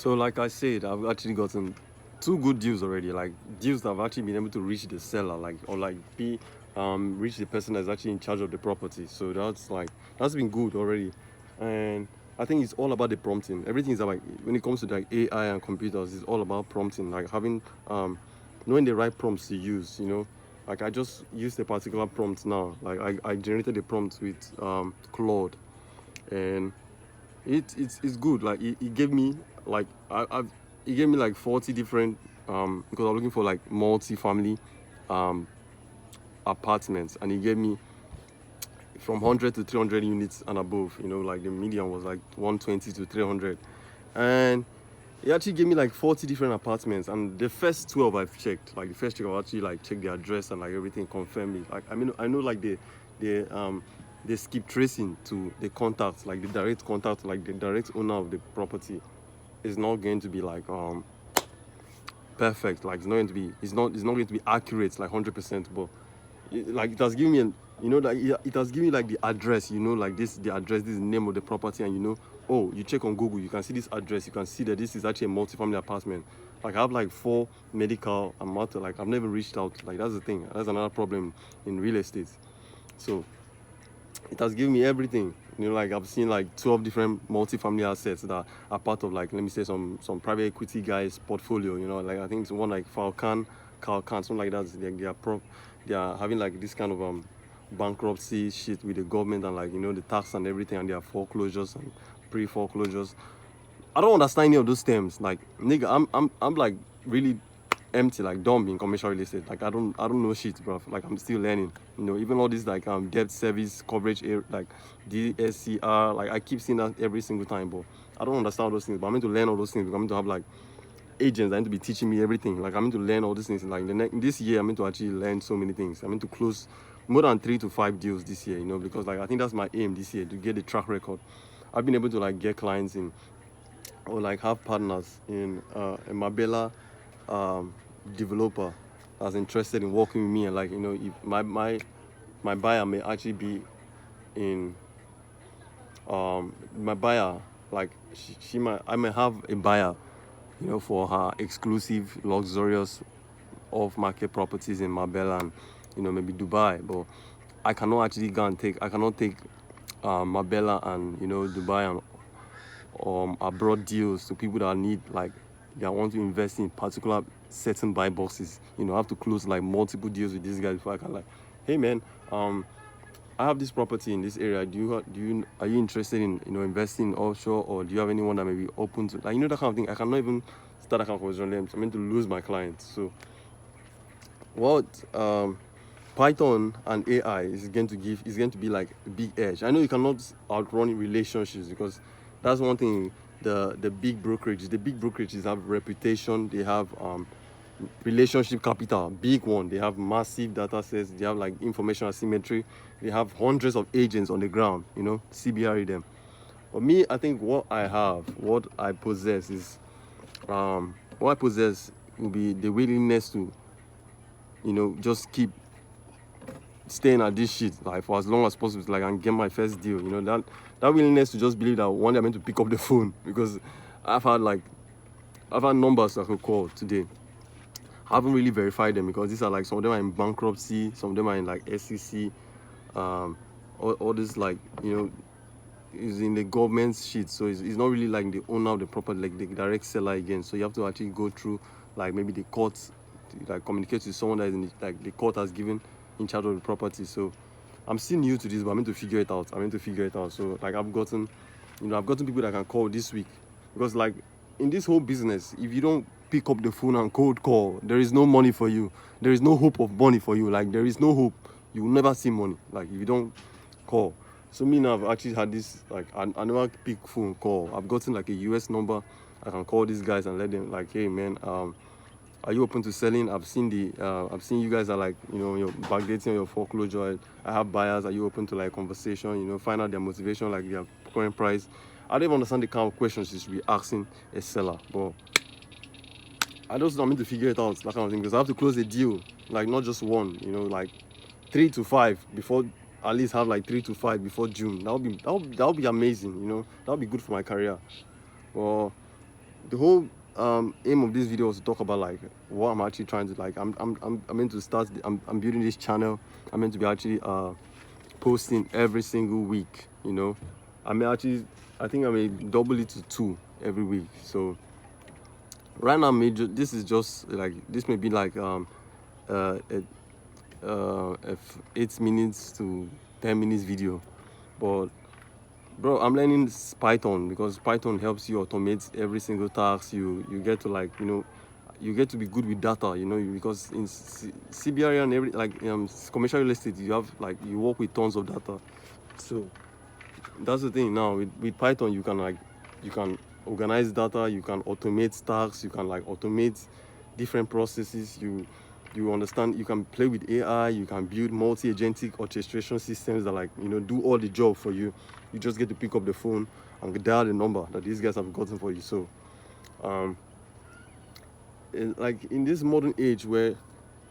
So, like I said, I've actually gotten two good deals already. Like deals that I've actually been able to reach the seller, like or like be reach the person that's actually in charge of the property. So that's been good already, and I think it's all about the prompting. Everything is about when it comes to like AI and computers, it's all about prompting. Like having knowing the right prompts to use. Like I just used a particular prompt now. Like I generated a prompt with Claude, and it's good. Like it gave me like it gave me like 40 different because I'm looking for like multi-family um apartments, and it gave me from 100 to 300 units and above. Like the median was like 120 to 300, and it actually gave me like 40 different apartments. And the first 12 I've checked, like the first check, I've actually like checked the address and like everything, confirmed it. Like I know like they skip tracing to the contacts, like the direct contact, like the direct owner of the property is not going to be like perfect. Like it's not going to be accurate like 100%. But like it has given me like it has given me like the address. Like the address, this is the name of the property, and oh, you check on Google, you can see this address, you can see that this is actually a multi-family apartment. Like I have like 4 medical and matter. Like I've never reached out. Like that's the thing, that's another problem in real estate. So it has given me everything. Like I've seen like 12 different multi-family assets that are part of, like, let me say, some private equity guys portfolio. Like I think it's one like Calcan, something like that. They are having like this kind of bankruptcy shit with the government, and like the tax and everything, and their foreclosures and pre-foreclosures. I don't understand any of those terms. Like, nigga, I'm like really empty, like dumb in commercial real estate. Like, I don't know shit, bro. Like, I'm still learning. Even all these like debt service coverage, like DSCR. Like, I keep seeing that every single time, but I don't understand all those things. But I'm meant to learn all those things because I'm meant to have like agents that need to be teaching me everything. Like, I'm meant to learn all these things. Like, this year, I'm meant to actually learn so many things. I'm meant to close more than 3 to 5 deals this year. Because like I think that's my aim this year, to get the track record. I've been able to like get clients in, or like have partners in a Marbella developer that's interested in working with me. And like if my buyer may actually be in my buyer, like I may have a buyer for her exclusive luxurious off market properties in Marbella and maybe Dubai. But I cannot take Marbella and Dubai and abroad deals to people that need, like, they want to invest in particular certain buy boxes. I have to close like multiple deals with these guys before I can, like, hey man, I have this property in this area. Are you interested in investing offshore, or do you have anyone that may be open to, like, that kind of thing? I cannot even start a conversation with them. So I'm going to lose my clients. So what Python and AI is going to be like a big edge. I know you cannot outrun relationships, because that's one thing. The big brokerages have reputation. They have relationship capital, big one. They have massive data sets. They have like information asymmetry. They have hundreds of agents on the ground. CBRE them. But me, I think what I possess is what I possess will be the willingness to just keep staying at this shit like for as long as possible, like, and get my first deal. That willingness to just believe that one day I'm meant to pick up the phone, because I've had numbers I could call today. I haven't really verified them, because these are like, some of them are in bankruptcy, some of them are in like SEC, all this, like, is in the government's shit. So it's not really like the owner of the property, like the direct seller again. So you have to actually go through like maybe the courts, like communicate with someone that is in like the court has given in charge of the property. So I'm still new to this, but I'm going to figure it out. So like I've gotten people that I can call this week, because like in this whole business, if you don't pick up the phone and cold call, there is no money for you. There is no hope of money for you. Like, there is no hope. You will never see money, like, if you don't call. So me now, I've actually had this, like, I never pick phone call. I've gotten like a US number. I can call these guys and let them, like, hey man, are you open to selling? I've seen you guys are like, you're backdating on your foreclosure. I have buyers. Are you open to like conversation? Find out their motivation, like their current price. I don't even understand the kind of questions you should be asking a seller, but I just don't mean to figure it out, that kind of thing, because I have to close a deal, like not just one, like 3 to 5 before, at least have like 3 to 5 before June. That would be amazing, that would be good for my career. Well, the whole aim of this video was to talk about like what I'm actually trying to like. I'm meant to start. I'm building this channel. I'm meant to be actually posting every single week. You know, I may actually, I think I may double it to 2 every week. So right now, this is just like, this may be like a 8 minutes to 10 minutes video, but bro, I'm learning Python because Python helps you automate every single task. You get to like, you know, you get to be good with data, you know, because in CBRE and every like commercial real estate, you have like, you work with tons of data. So that's the thing now with Python, you can like, you can organize data, you can automate tasks, you can like automate different processes. You understand, you can play with AI, you can build multi-agentic orchestration systems that like, you know, do all the job for you. You just get to pick up the phone and dial the number that these guys have gotten for you. So like in this modern age where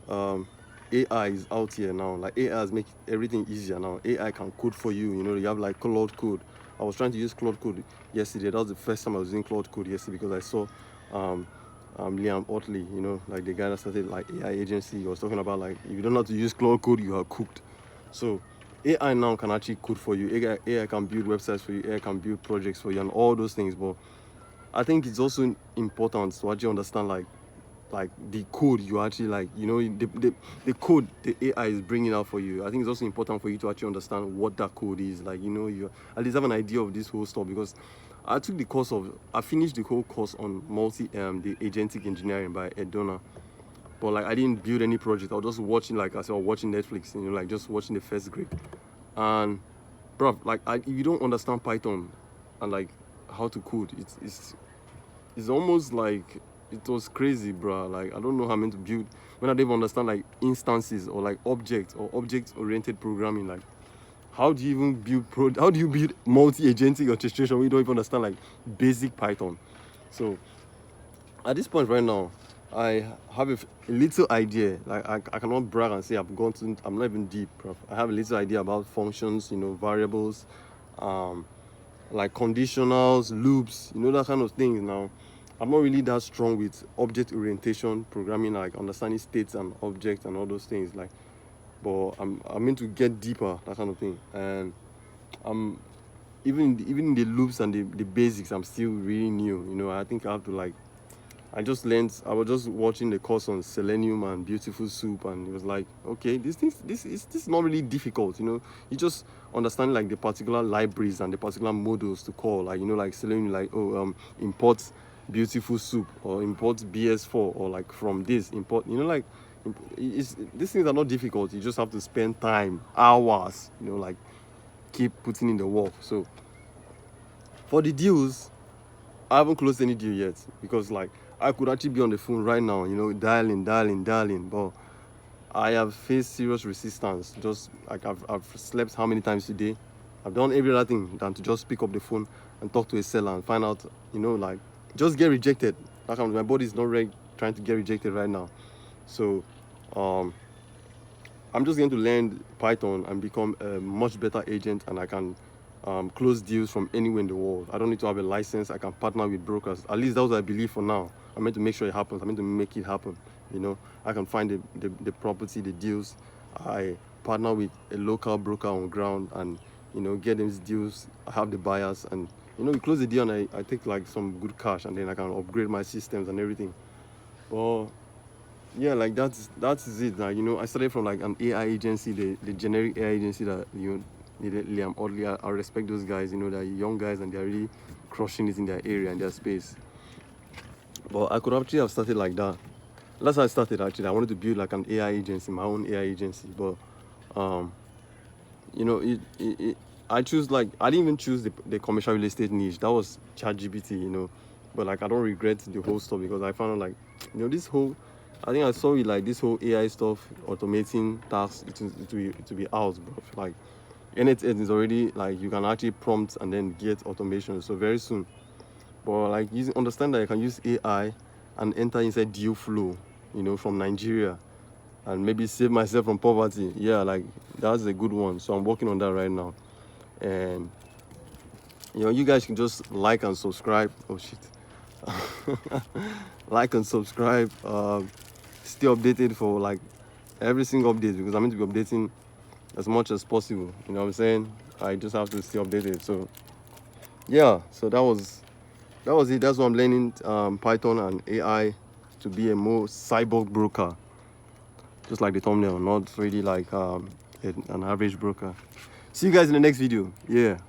AI is out here now, like AI has made everything easier now. AI can code for you, you know, you have like Claude Code. I was trying to use Claude Code yesterday. That was the first time I was using Claude Code yesterday, because I saw Liam Otley, you know, like the guy that started like AI agency. He was talking about like, if you don't know how to use Claude Code, you are cooked. So AI now can actually code for you. AI can build websites for you. AI can build projects for you and all those things. But I think it's also important to actually understand like the code you actually like, you know, the code the AI is bringing out for you. I think it's also important for you to actually understand what that code is. Like, you know, you at least have an idea of this whole stuff, because I finished the whole course on the agentic engineering by Edona. But like, I didn't build any project. I was just watching, like I said, watching Netflix, you know, like just watching the first grade. And bro, like if you don't understand Python and like how to code, it's almost like, it was crazy, bro. Like, I don't know how I'm meant to build when I don't even understand like instances or like objects or object-oriented programming. Like, how do you even build how do you build multi-agentic orchestration when you don't even understand like basic Python? So at this point right now, I have a little idea. Like, I cannot brag and say I'm not even deep, bro. I have a little idea about functions, you know, variables, like conditionals, loops, you know, that kind of thing. Now, I'm not really that strong with object orientation programming, like understanding states and objects and all those things. Like, but I'm meant to get deeper, that kind of thing. And I'm even in the loops and the basics, I'm still really new. You know, I think I have to like, I was just watching the course on Selenium and Beautiful Soup, and it was like, okay, this is not really difficult, you know. You just understand like the particular libraries and the particular models to call, like, you know, like Selenium, like, import Beautiful Soup, or import BS4, or like from this import, you know, like these things are not difficult. You just have to spend time, hours, you know, like keep putting in the work. So for the deals, I haven't closed any deal yet, because like I could actually be on the phone right now, you know, dialing, but I have faced serious resistance. Just like I've slept how many times today? I've done every other thing than to just pick up the phone and talk to a seller and find out, you know, like just get rejected. Like, my body is not ready trying to get rejected right now. So I'm just going to learn Python and become a much better agent, and I can close deals from anywhere in the world. I don't need to have a license. I can partner with brokers. At least that's what I believe for now. I'm meant to make sure it happens. I'm meant to make it happen. You know, I can find the property, the deals. I partner with a local broker on ground, and, you know, get these deals. I have the buyers, and, you know, we close the deal, and I take like some good cash, and then I can upgrade my systems and everything. But yeah, like that's it. Like, you know, I started from like an AI agency, the generic AI agency that, you know, Liam Oddly. I respect those guys. You know, they're young guys and they're really crushing it in their area and their space. But I could actually have started like that. That's how I started. Actually, I wanted to build like an AI agency, my own AI agency. But you know, I choose, like, I didn't even choose the commercial real estate niche. That was ChatGPT, you know. But like, I don't regret the whole stuff, because I found out like, you know, this whole, I think I saw it like this whole AI stuff, automating tasks, it will be out, bro. Like, anything is already like, you can actually prompt and then get automation. So very soon. But like, understand that you can use AI and enter inside deal flow, you know, from Nigeria, and maybe save myself from poverty. Yeah, like, that's a good one. So I'm working on that right now. And, you know, you guys can just like and subscribe. Oh shit. like and subscribe. Stay updated for like every single update, because I'm going to be updating as much as possible. You know what I'm saying? I just have to stay updated. So yeah, so that was it. That's why I'm learning Python and AI to be a more cyborg broker, just like the thumbnail, not really like an average broker. See you guys in the next video. Yeah.